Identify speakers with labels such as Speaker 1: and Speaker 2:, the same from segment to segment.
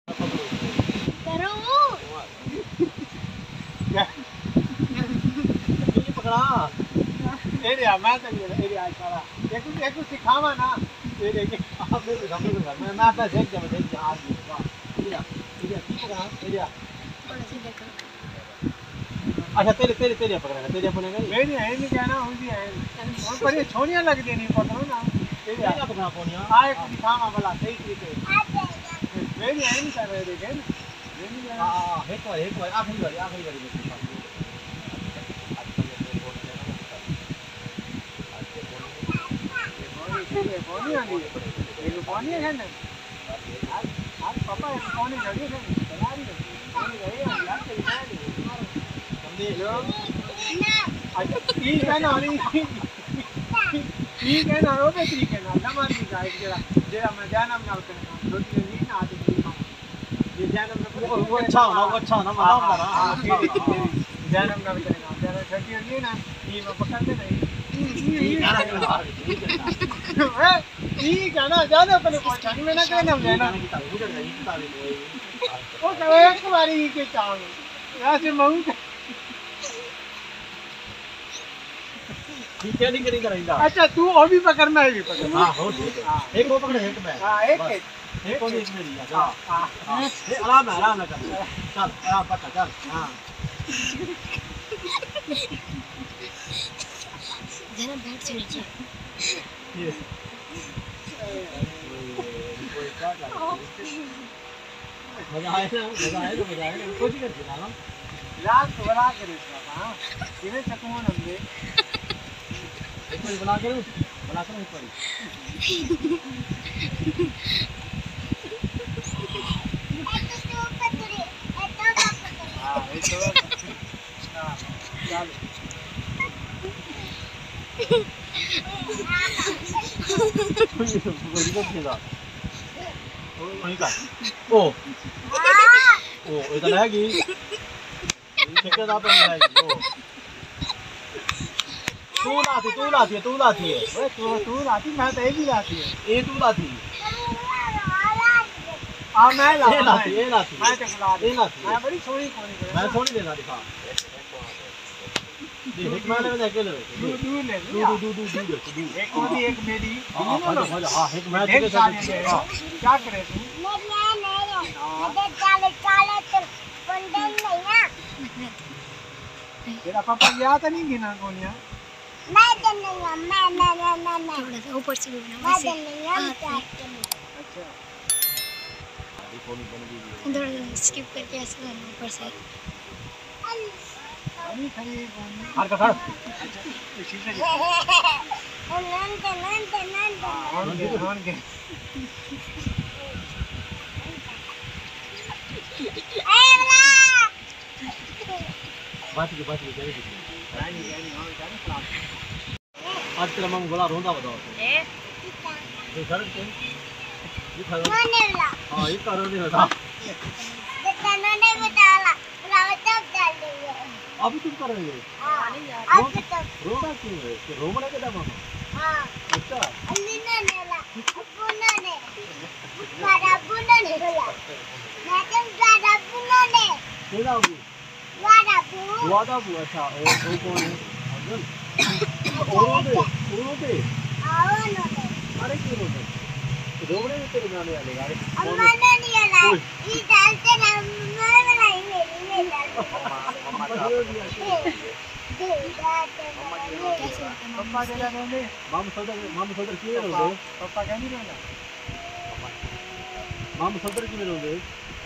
Speaker 1: करो
Speaker 2: ये पकड़ा एरिया मैं तो एरिया सारा एक सिखावा ना ये देख आप मेरे सामने कर मैं पे देख जा आज वाह एरिया एरिया ठीक पकड़ा एरिया अच्छा तेरे पकड़ेगा तेरे अपने मेरी है नहीं कहना होगी है और पर ये छोड़ियां लग दे नहीं पकड़ो ना एरिया पकड़ा पोनिया आ एक दिखावा भला सही तरीके मेरी है नहीं कर रहे देखे हां एक बार आखिरी बार पानी आ गई ये पानी है ना आज पापा एक पानी झड़ी है चला रही है पानी गई है यार चल रहा है समझे लो अच्छा ठीक है ना ठीक है ना वो भी ठीक है ना हमारी गाइड जरा मैं जानम ना करना छोटी नहीं ना आती ये जानम ना वो अच्छा ना मजा आ रहा जानम ना करना जरा छोटी होगी ना ये मैं पकड़ते नहीं ठीक है ना ज्यादा पहले पहुंचानी में ना कहना लेना वो कहे एक बारी के चांग यहां से महू ठीक है नहीं करेगा अच्छा तू और भी पकड़ मैं भी पकड़ हां हो ठीक है एक वो पकड़ एक मैं हां एक को एक मेरी हां ये आराम है कर चल आराम पकड़ चल हां
Speaker 1: जरा बैठ चलिए
Speaker 2: ये मजा आया तो कुछ कर देना ना लास्ट बना कर इसका हां इन्हें चकमोन हमने एक बार बना कर एक बारी हां एक तो हां चल ओ इधर आएगी ठेकेदार पे आएगी ओ तू लाती है ओए तू लाती मैं तो एक ही लाती है ये तू लाती आ मैं लाती मैं चकला दे लाती मैं बड़ी सोनी कोनी मैं सोनी देना दिखा ये एक मैंने में अकेले दू ले दू एक मोदी एक मेरी हां एक मैं दे क्या करे तू तेरा पापा गया था नहीं गिना कोनिया
Speaker 1: मैं थोड़ा सा ऊपर से बोलना वैसे
Speaker 2: अच्छा
Speaker 1: इधर स्किप करके ऐसे करना ऊपर से
Speaker 2: हार का खड़ नन के बात की आज तेरा मामा बोला रोंदा बताओ ये सड़क पे ये खड़ा हां ये करो नहीं बता
Speaker 1: नहीं बताला तब डाल देंगे
Speaker 2: अभी तुम कर रहे हो
Speaker 1: हां अब तो
Speaker 2: रोना क्यों है कि रोमड़ा के दमा
Speaker 1: हां
Speaker 2: अच्छा
Speaker 1: अन्नीना नेला बुना ने दादा बुना ने बोला मैं तुम दादा बुना ने
Speaker 2: केला होगी वादा बु अच्छा ओ कौन है अर्जुन ओरो पे
Speaker 1: आओ नो
Speaker 2: अरे क्यों रोते रोमड़े में तेरे बनाने वाले यार
Speaker 1: अम्मा ने नहीं आला ये डालते ना मैं बनाई मेरी डालते पापा चला रोने
Speaker 2: माम सदर क्यों रोते
Speaker 1: पापा क्या नहीं रोना
Speaker 2: माम सदर क्यों रोते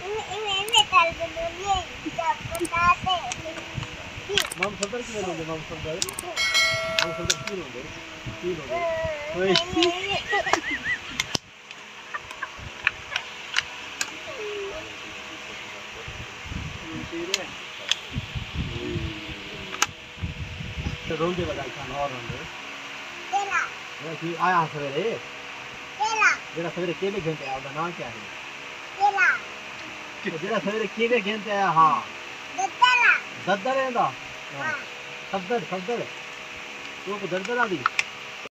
Speaker 1: मैं डाल दे ये जब बताते
Speaker 2: माम सदर क्यों रोते माम सदर क्यों रोते ओए तो रोल दे बता खाना और रोल दे
Speaker 1: तेरा
Speaker 2: ये कि आया सवेरे जरा सवेरे केले घंटे आया उसका नाम क्या है जरा सवेरे केले घंटे आया हां दद्दर है ना हां सद्दर तो को दद्दर आ दी